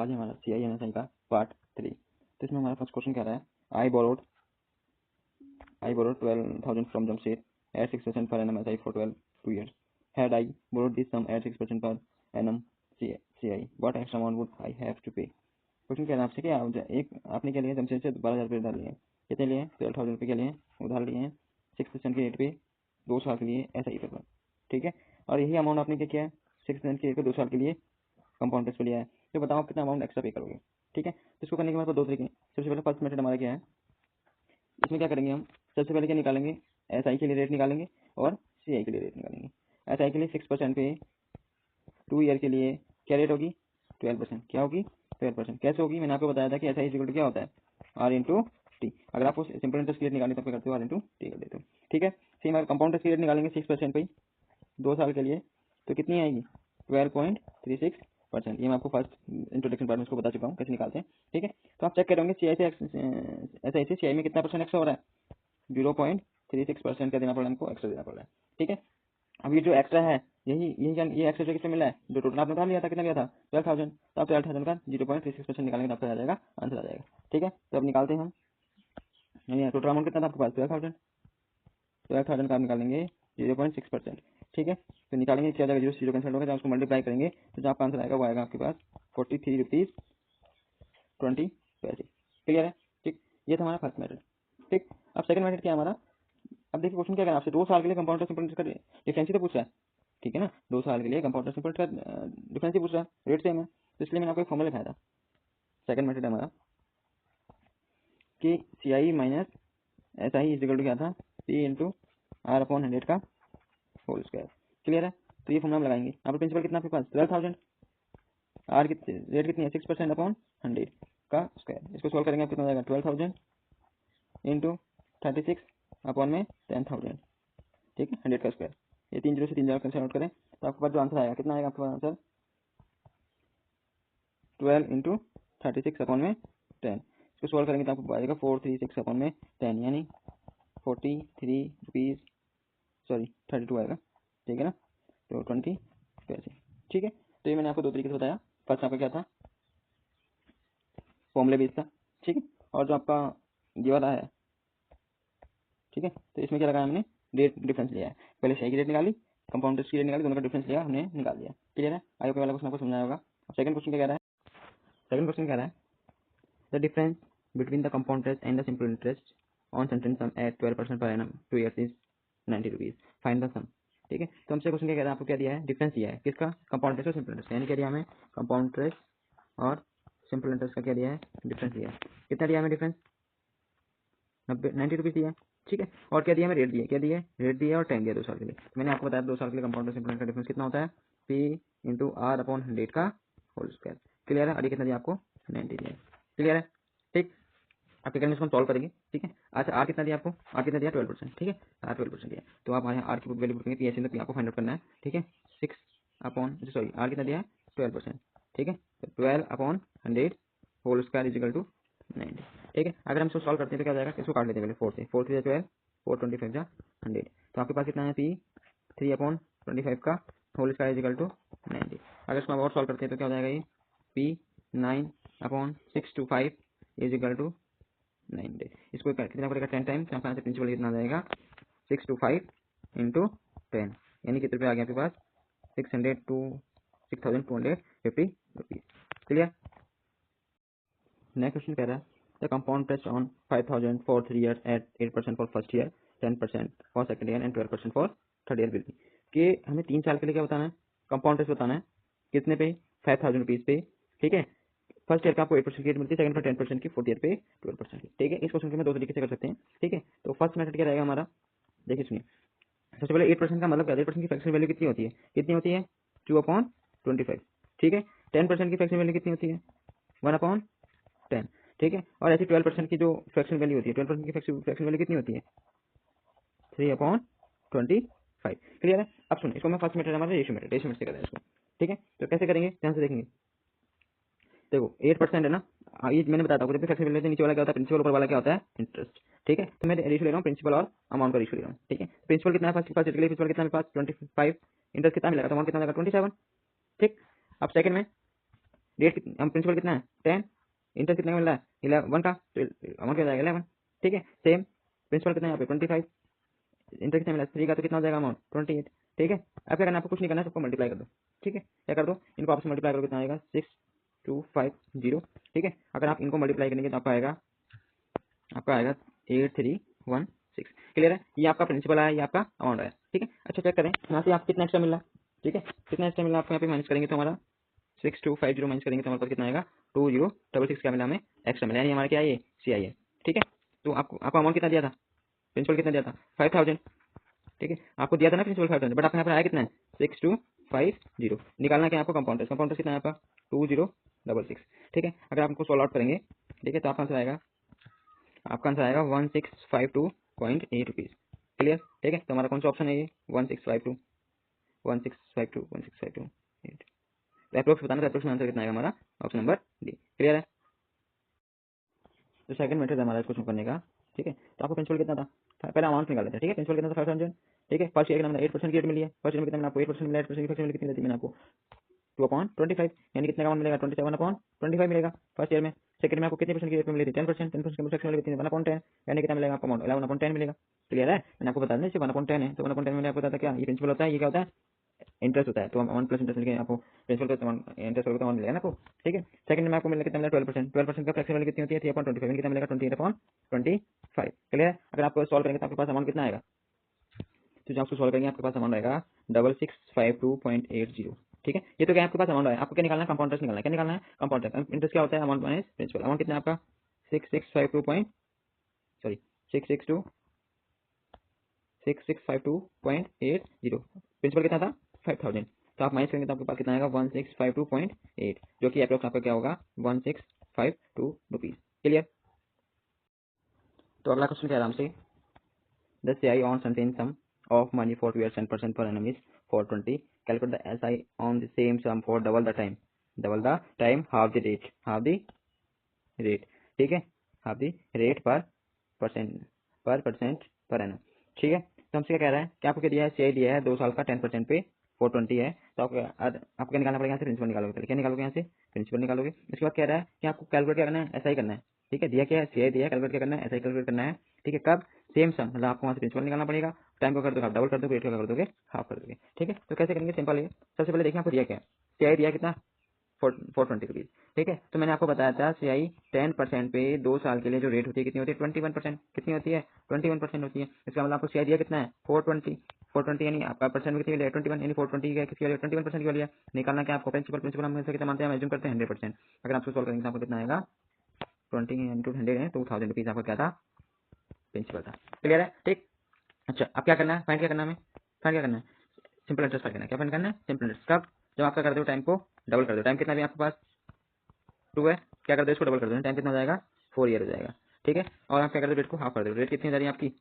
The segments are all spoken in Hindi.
आज है हमारा CINSI का पार्ट 3। तो इसमें हमारा फर्स्ट क्वेश्चन कह रहा है I borrowed 12,000 from Jamshed at 6% per annum SI for 2 years. Had I borrowed this sum at 6% per annum CI, what extra amount would I have to pay? Question कह रहा है आपसे कि आपने क्या लिया जमशेद से 12,000 रुपये उधार लिए हैं। कितने लिए? 12,000 रुपये के लिए उधार लिए हैं 6% के रेट पे 2 साल के लिए SI पर। ठीक है, और यही अमाउंट आपने क्या किया है 6% के रेट पे 2 साल के लिए कंपाउंड इंटरेस्ट पे लिया है। तो बताओ आप कितना अमाउंट एक्स्ट्रा पे करोगे। ठीक है, तो इसको करने के बाद 2 तरीके हैं। सबसे पहले फर्स्ट मेथड हमारा क्या है, इसमें क्या करेंगे हम, सबसे पहले क्या निकालेंगे, SI के लिए रेट निकालेंगे और CI के लिए रेट निकालेंगे। SI के लिए 6% पे 2 ईयर के लिए क्या रेट होगी 12%। क्या होगी 12%। कैसे होगी, मैंने आपको बताया था कि SI इक्वल टू क्या होता है R इंटू टी। अगर आपको सिंपल इंटरेस्ट की रेट निकालनी तो क्या करते हो R इंटू टी कर देते हो। ठीक है, सेम अगर कंपाउंड इंटरेस्ट की रेट निकालेंगे 6% पे 2 साल के लिए तो कितनी आएगी 12.36%। ये मैं आपको फर्स्ट इंट्रोडक्शन पार्ट में इसको बता चुका हूँ कैसे निकालते हैं। ठीक है, तो आप चेक करेंगे CI से SI से CI में कितना परसेंट एक्स्ट्रा हो रहा है 0.36% का देना पड़ रहा है, हमको एक्स्ट्रा देना पड़ रहा है। ठीक है, अब ये जो एक्स्ट्रा है ये एक्स्ट्रा जो कितना मिला है, जो टोटल आपने निकाल लिया था, कितना लिया था 12,000, तो आप 12,000 का 0.36% निकालेंगे तो आपका आ जाएगा, आंसर आ जाएगा। ठीक है, तो अब निकालते हैं हम, टोटल अमाउंट कितना था आपके पास 12,000 का आप निकालेंगे 0.6%। ठीक है, तो निकालेंगे क्या जाएगा, 0 कैंसिल होगा, जब उसको मल्टीप्लाई करेंगे तो जो आपका आंसर आएगा वो आएगा आपके पास 43 रुपीज़ 20 पैसे। क्लियर है। ठीक, ये था हमारा फर्स्ट मेथड। ठीक, अब सेकंड मेथड क्या है हमारा, अब देखिए क्वेश्चन क्या करना है आपसे, 2 साल के लिए कंपाउंड सिंपल इंटरेस्ट का डिफरेंस ही तो पूछ रहा है। ठीक है ना, 2 साल के लिए कंपाउंड सिंपल इंटरेस्ट का डिफरेंस ही पूछ रहा है, रेट सेम है, तो इसलिए मैंने आपको एक फॉर्मूला लिखाया था। सेकंड मेथड है हमारा कि CI minus SI is equal to क्या था P इंटू R अपॉन 100 का होल स्क्वायर। क्लियर है, तो ये फॉर्मूला हम लगाएंगे। यहाँ पर प्रिंसिपल कितना आपके पास 12,000, R की रेट कितनी है 6% अपॉन 100 का स्क्वायर। इसको सॉल्व करेंगे आप कितना जाएगा 12,000 इंटू 36 अपॉन में 10,000। ठीक है, 100 का स्क्वायर, ये 3 जीरो से 3 जीरो कैंसिल आउट करें तो आपके पास जो आंसर आएगा कितना आएगा आपके पास आंसर 12 इंटू 36 अपॉन में 10। इसको सॉल्व करेंगे तो आपको आएगा 436 अपॉन में 10 यानी 43 रुपीज़ 32 आएगा। ठीक है ना, तो 20 पैसे। ठीक है, तो ये मैंने आपको 2 तरीके से बताया। फर्स्ट आपका क्या था फॉर्मूला बेस था। ठीक है, और जो आपका ये वाला है, ठीक है, तो इसमें क्या लगाया हमने रेट डिफरेंस लिया है, पहले सही की रेट निकाली कंपाउंड की रेट निकाली, दोनों का डिफरेंस लिया हमने निकाल दिया। क्लियर है, आई होप वाला क्वेश्चन आपको समझाया होगा। अब सेकंड क्वेश्चन क्या कह रहा है, सेकंड क्वेश्चन कह रहा है the difference between the compound interest and the simple interest on certain sum at 12% per annum 2 years is 90 rupees, find the sum. ठीक है, तो हमसे क्वेश्चन क्या कह रहा है, आपको क्या दिया है डिफरेंस दिया है किसका कंपाउंड इंटरेस्ट और सिंपल इंटरेस्ट, यानी क्या दिया हमें कंपाउंड इंटरेस्ट और सिंपल इंटरेस्ट का क्या दिया है डिफरेंस दिया है। कितना दिया हमें डिफरेंस 90 रुपीज़ दिया है। ठीक है, और क्या दिया हमें रेट दिया, क्या दिया रेट दिया और टाइम दिया 2 साल के लिए। तो मैंने आपको बताया 2 साल के लिए कंपाउंड और सिंपल इंटरेस्ट का डिफरेंस कितना होता है P इंटू R अपॉन 100 का होल स्क्वायर। क्लियर है, और ये कितना दिया आपको 90 दिया है। क्लियर है। ठीक, आप क्या करेंगे इसको हम सॉल्व करेंगे। ठीक है, अच्छा आर कितना दिया आपको, आर कितना दिया 12%। ठीक है, आर 12% दिया, तो आप आर की वैल्यू पुट करेंगे पी आपको फाइंड आउट करना है। ठीक है, 6 अपॉन आर कितना दिया है 12%। ठीक है, तो 12 upon 100 whole square is equal to 90। ठीक है, अगर हम इसको सॉल्व करते हैं तो क्या जाएगा, इसको काट लेते हैं पहले 4 से, 4 3 12 4 25 जा 100, तो आपके पास कितना है पी 3 अपॉन 25 का whole square is equal to 90। अगर इसको हम और सॉल्व करते हैं तो क्या हो जाएगा, ये P 9 upon 625 is equal to 90। इसको कितना पड़ेगा 10 टाइम्स, आपका आंसर प्रिंसिपल कितना आ जाएगा 625 इंटू 10, यानी कितने रुपये आ गया आपके पास 6,250 रुपीज़। क्लियर। नेक्स्ट क्वेश्चन कह रहा है the compound interest on 5,000 for 3 years at 8% for first year, 10% for second year and 12% for third year will be. कि हमें 3 साल के लिए क्या बताना है कंपाउंड इंटरेस्ट बताना है, कितने पे 5,000 रुपीज़ पे। ठीक है, फर्स्ट ईयर का आपको 8% की रेट मिलती है, सेकंड पर 10% की, फोर्थ ईयर पे 12% की। ठीक है, इस क्वेश्चन को मैं 2 तरीके से कर सकते हैं। ठीक है, तो फर्स्ट मेथड क्या रहेगा हमारा, देखिए सुनिए, सबसे पहले 8% का मतलब क्या, 8% की फ्रैक्शन वैल्यू कितनी होती है 2/25। ठीक है, 10% की फ्रैक्शन वैल्यू कितनी होती है 1/10। ठीक है, और ऐसी 12% की जो फ्रैक्शन वैल्यू होती है, 12% की फ्रैक्शन वैल्यू कितनी होती है 3/25। क्लियर है। अब सुनिए, इसको मैं फर्स्ट मेथड हमारा रेशियो मेथड से करें इसको। ठीक है, तो कैसे करेंगे ध्यान से देखेंगे। देखो 8% है ना, ये मैंने बताया था, जब भी फ्रैक्शन वैल्यू नीचे वाला क्या होता है प्रिंसिपल, ऊपर वाला क्या होता है इंटरेस्ट। ठीक है, तो मैं रेशियो ले रहा हूँ प्रिंसिपल और अमाउंट का रेशियो ले रहा हूँ। ठीक है, प्रिंसिपल कितना है फर्स्ट प्रिंसिपल कितना है मेरे पास 25, इंटरेस्ट कितना मिलेगा, अमाउंट कितना मिलेगा 27। ठीक, अब सेकंड में रेट हम प्रिंसिपल कितना है 10, इंटरेस्ट कितना का मिल रहा है 11 का, तो अमाउंट क्या हो जाएगा 11। ठीक है, सेम प्रिंसिपल कितना है यहाँ पे 25, इंटरेस्ट कितना मिला 3 का, तो कितना हो जाएगा अमाउंट 28। ठीक है, अब क्या करना है आपको, कुछ नहीं करना है, सबको मल्टीप्लाई कर दो। ठीक है, क्या कर दो, इनको आपस में मल्टीप्लाई करो, कितना आएगा 6250। ठीक है, अगर आप इनको मल्टीप्लाई करेंगे तो आपका आएगा 8316। क्लियर है, ये आपका प्रिंसिपल आया, ये आपका अमाउंट आया। ठीक है, अच्छा चेक करें यहाँ से आप कितना एक्स्ट्रा मिल रहा है। ठीक है, कितना एक्स्ट्रा मिला आपको यहाँ पे माइनस करेंगे तो हमारा 6250 माइनस करेंगे तो हमारे पास कितना आएगा 2066 क्या मिला हमें एक्स्ट्रा मिला, यानी हमारा क्या है ये CI है। ठीक है, तो आपको अमाउंट कितना दिया था, प्रिंसिपल कितना दिया था 5000। ठीक है, आपको दिया था ना प्रिंसिपल 5000, बट आपके यहाँ पर आया कितना है 6250। निकालना क्या है आपको कंपाउंडर्स, कंपाउंडर्स कितना है आपका 2066। ठीक है, अगर आप इनको सॉल्व आउट करेंगे, ठीक है, तो आपका आंसर आएगा 1652.8 रुपीज़। क्लियर। ठीक है, तो हमारा कौन सा ऑप्शन है ये 1652 तो अप्रोक्स बताना, तो अप्रोक्स में आंसर कितना आएगा हमारा ऑप्शन नंबर डी। क्लियर है, तो सेकंड मेथड है हमारा इसको करने का। ठीक है, तो आपको प्रिंसिपल कितना था, पहले अमाउंट निकाल लेते हैं। ठीक है, प्रिंसिपल कितना था 500। ठीक है, फर्स्ट ईयर का मैंने 8% की रेट मिली है, फर्स्ट ईयर में कितना मिला आपको 8% मिला, 8% की कितनी देती मैंने आपको 2/25, यानी कितना अमाउंट मिलेगा 27/25 मिलेगा फर्स्ट ईयर में। सेकंड में आपको कितने परसेंट की रेट में मिली थी 10%, 10% की सेक्शन वाली 1/10, यानी कितना मिलेगा आपको अमाउंट 11/10 मिलेगा। क्लियर है, मैंने आपको बता दें 1/10 है, तो 1/10 में आपको बताया क्या ये प्रिंसिपल होता है, ये क्या होता है इंटरेस्ट होता है, तो अमाउंट प्लस इंटरेस्ट मिलेगा आपको, प्रिंसिपल का इंटरेस्ट होगा तो अमाउंट मिलेगा ना आपको। ठीक है, सेकंड में आपको मिलेगा कितना मिलेगा 12%, 12% का फ्रैक्शन वैल्यू कितनी होती है 3/25, कितना मिलेगा 28/25। क्लियर है, अगर आप सॉल्व करेंगे तो आपके पास अमाउंट कितना आएगा, तो जब आपको सॉल्व करेंगे आपके पास अमाउंट आएगा 6652.80। ठीक है, ये तो क्या आपके पास अमाउंट आया, आपको क्या निकालना है कंपाउंडर्स निकालना है, क्या निकालना है कंपाउंडर। इंटरेस्ट क्या होता है अमाउंट माइनस प्रिंसिपल, अमाउंट कितना है आपका 6652.80, प्रिंसिपल कितना था 5000, तो आप माइनस करेंगे तो आपके पास कितना आएगा 1652.8, जो कि अप्रोक्स आपका क्या होगा 1652 रुपीज। क्लियर। तो अगला क्वेश्चन क्या आराम से, the CI on certain sum of money for 2 years 10% per annum is 420. Calculate the SI on the same sum for double the time, half the rate, ठीक है, half the rate per percent per annum। ठीक है, तो हमसे क्या कह रहा है कि आपको क्या दिया है, CI दिया है 2 साल का 10% पे 420 है, तो आपको क्या निकालना पड़ेगा यहाँ से प्रिंसिपल निकालोगे, पहले क्या निकालोगे यहाँ से प्रिंसिपल निकालोगे। उसके बाद कह रहा है कि आपको कैलकुलेट क्या करना है, SI करना है। ठीक है, दिया क्या है CI दिया है, कैलकुलेट क्या करना है SI कैलकुलेट करना है। ठीक है, कब सेम सम, मतलब आपको वहाँ से प्रिंसिपल निकालना पड़ेगा, टाइम को कर दोगे आप डबल कर दोगे, रेट को कर दोगे हाफ कर दोगे। ठीक है, तो कैसे करेंगे सिंपल है, सबसे पहले देखिए आपको दिया क्या है, CI दिया कितना 420 रुपीज़। ठीक है, तो मैंने आपको बताया था CI 10% पे 2 साल के लिए जो रेट होती है कितनी होती है 21%, कितनी होती है 21% होती है। इसका मतलब आपको CI दिया कितना है 420 यानी आपका परसेंट में कितनी 21, यानी 420 का किसकी वाली 21% की वाली है। निकालना क्या आपको प्रिंसिपल हम कितना मानते हैं, एज्यूम करते हैं 100%। अगर आपको सॉल्व करेंगे तो आपको कितना आएगा 20 इंटू 100 है 2000 रुपीज़ आपका क्या था प्रिंसिपल था। क्लियर है, ठीक। अच्छा, अब क्या करना है, फाइंड क्या करना है हमें, फाइंड क्या करना है सिंपल इंटरेस्ट फाइंड करना है। क्या फाइंड करना है सिंपल इंटरेस्ट, कब जब आपका कर दो टाइम को डबल कर दो, टाइम कितना भी आपके पास 2 है, क्या कर दो इसको डबल कर दो, टाइम कितना हो जाएगा 4 ईयर हो जाएगा। ठीक है, और आप क्या कर दो रेट को हाफ कर दो, रेट कितनी हो जा रही है आपकी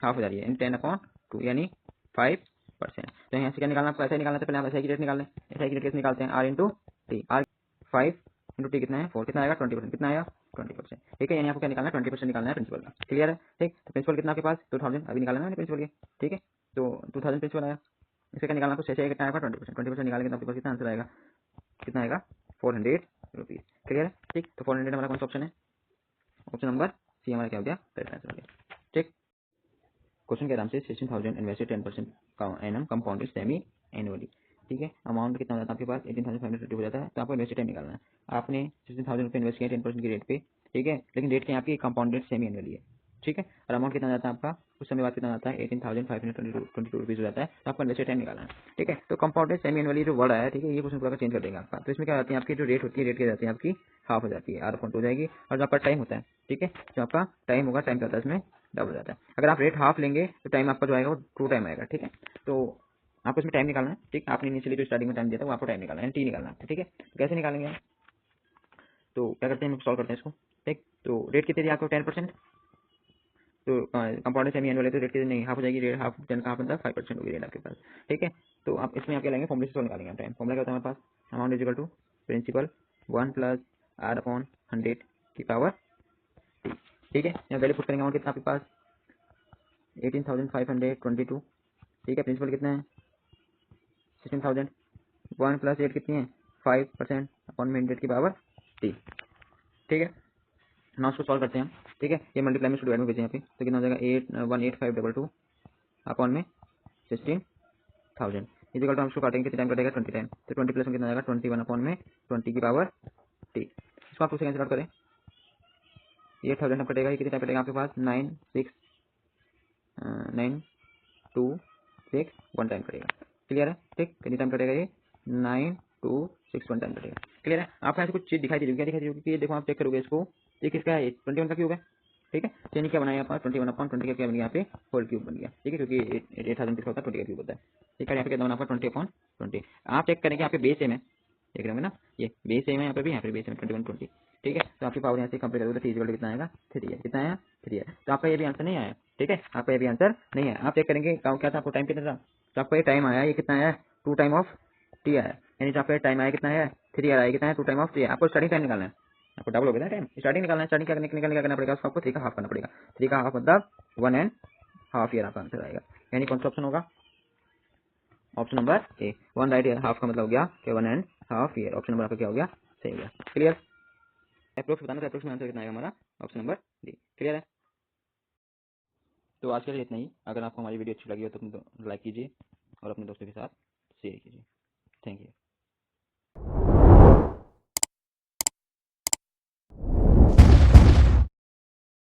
हाफ हो जा रही है 10/2 यानी 5%। तो यहाँ से क्या निकालना आपको ऐसा ही निकालना था, पहले आप ऐसा की रेट निकाल लें, ऐसा की रेट कैसे निकालते हैं R into T, R 5 into T कितना है 4, कितना आएगा 20%, कितना आया 20%। ठीक है, यानी आपको क्या निकालना है 20% निकालना है प्रिंसिपल का। क्लियर है, ठीक। तो प्रिंसिपल कितना आपके पास 2000 अभी निकालना है मैंने प्रिंसिपल के। ठीक है, तो 2000 प्रिंसिपल आया, इसका क्या निकालना आपको शेष कितना आएगा 20% निकालेंगे तो आपके पास कितना आंसर आएगा, कितना आएगा 400 रुपीज़। क्लियर है, ठीक। तो 400 हमारा कौन सा ऑप्शन है, ऑप्शन नंबर सी हमारा क्या हो गया करेक्ट आंसर हो गया। ठीक, क्वेश्चन के आराम से 16,000 invested 10% annum compounded semi annually. ठीक है, अमाउंट कितना हो जाता है आपके पास 18,550 हो जाता है, तो आपको इन्वेस्टेड टाइम निकालना है। आपने 16,000 रुपये इन्वेस्ट किया 10% की रेट पे। ठीक है, लेकिन रेट क्या है आपकी कंपाउंडेड सेमी एनुअली है। ठीक है, और अमाउंट कितना जाता है आपका कुछ समय बाद कितना जाता है 18,522 रुपीज़ हो जाता है, तो आपको इन्वेस्टेड टाइम निकालना है। ठीक है, तो कंपाउंडेड सेमी एनुअली जो वर्ड आया, ठीक है, ये क्वेश्चन पूरा चेंज कर देंगे आपका। तो इसमें क्या आती है आपकी जो रेट होती है, रेट क्या जाती है आपकी हाफ हो जाती है, R अपॉन 2 हो जाएगी, और जो आपका टाइम होता है, ठीक है, जो आपका टाइम होगा टाइम क्या होता है इसमें डबल हो जाता है। अगर आप रेट हाफ लेंगे तो टाइम आपका जो आएगा वो 2 टाइम आएगा। ठीक है, तो आपको इसमें टाइम निकालना है। ठीक, आपने इनिशियली जो स्टार्टिंग में टाइम दिया था वो आपको टाइम निकालना है, टी निकालना है। ठीक है, तो कैसे निकालेंगे आप, तो क्या करते हैं हम सॉल्व करते हैं इसको। ठीक, तो रेट कितनी थी आपको 10%, तो कंपाउंडेड सेमी एनुअल है तो रेट कितनी नहीं हाफ हो जाएगी, रेट हाफ 10 का हाफ बनता है 5% होगी रेट आपके पास। ठीक है, तो आप इसमें आप क्या लेंगे फॉर्मूले से सॉल्व निकालेंगे टाइम। फॉर्मूला क्या होता है हमारे पास, amount is equal to principal 1 plus R upon 100 की पावर टी। ठीक है, यहाँ वैल्यू पुट करेंगे, अमाउंट कितना आपके पास 18,522। ठीक है, प्रिंसिपल कितना है 16,000, 1 प्लस 8 कितनी है 5% अपॉन मीन रेट की पावर टी। ठीक है, नाउ उसको सॉल्व करते हैं हम। ठीक है, ये मल्टीप्लाई में डिवाइड में भेजें यहाँ पे, तो कितना हो जाएगा 8,18522 अपॉन में 16,000 इजिकल टू हम उसको काटेंगे कितने टाइम कटेगा 20 टाइम, तो 20 प्लस में कितना आ जाएगा 21 अपॉन में 20 की पावर टी। इसको आप 2 से कैंसिल आउट करें, 8,000 टाइम कटेगा, ये कितने टाइम कटेगा आपके पास 9,2,6,1 टाइम कटेगा। क्लियर है, ठीक, कितनी टाइम कटेगा ये 9,2,6,1 टाइम कटेगा। क्लियर है, आपको ऐसे कुछ चीज दिखाई दे रही है, क्या दिखाई दे रही होगी कि देखो आप चेक करोगे इसको, ये किसका है 21 का क्यूब है। ठीक है, चेन क्या बनाया यहाँ पर 21 अपॉन 20 का क्या बन गया यहाँ पे होल क्यूब बन गया। ठीक है, क्योंकि 8,000 किसका होता है 20 का क्यूब होता है। ठीक है, यहाँ पे क्या बना 20 अपॉन 20। आप चेक करेंगे यहाँ पे बेस सेम है, देख रहे होंगे ना, ये बेस सेम है, यहाँ पे भी यहाँ पे बेस सेम 21 20। ठीक है, तो आपकी पावर यहाँ से कंप्लीट करोगे तो t कितना आएगा 3 है, कितना आया 3 है। तो आपका ये भी आंसर नहीं आया। ठीक है, आपका ये भी आंसर नहीं है। आप चेक करेंगे क्या था आपको टाइम कितना था, तो आपका ये टाइम आया, ये कितना आया 2 टाइम ऑफ टी आया, यानी जो आपका टाइम आया कितना है 3 आया, कितना है 2 टाइम ऑफ टी। आपको स्टार्टिंग टाइम निकालना है, आपको डबल हो गया ना टाइम, स्टार्टिंग निकालना है। स्टार्टिंग क्या करना पड़ेगा उसको, आपको 3 का हाफ करना पड़ेगा। 3 का हाफ मतलब 1.5 ईयर आपका आंसर आएगा। यानी कौन सा ऑप्शन होगा, option number A 1 right year, half का मतलब हो गया कि 1.5 ईयर। ऑप्शन नंबर आपका क्या हो गया, सही हो गया। क्लियर, अप्रोक्स बताना, तो अप्रोक्स में आंसर कितना आएगा हमारा, ऑप्शन नंबर डी। क्लियर है, तो आज के लिए इतना ही। अगर आपको हमारी वीडियो अच्छी लगी हो तो लाइक कीजिए और अपने दोस्तों के साथ शेयर कीजिए। Thank you.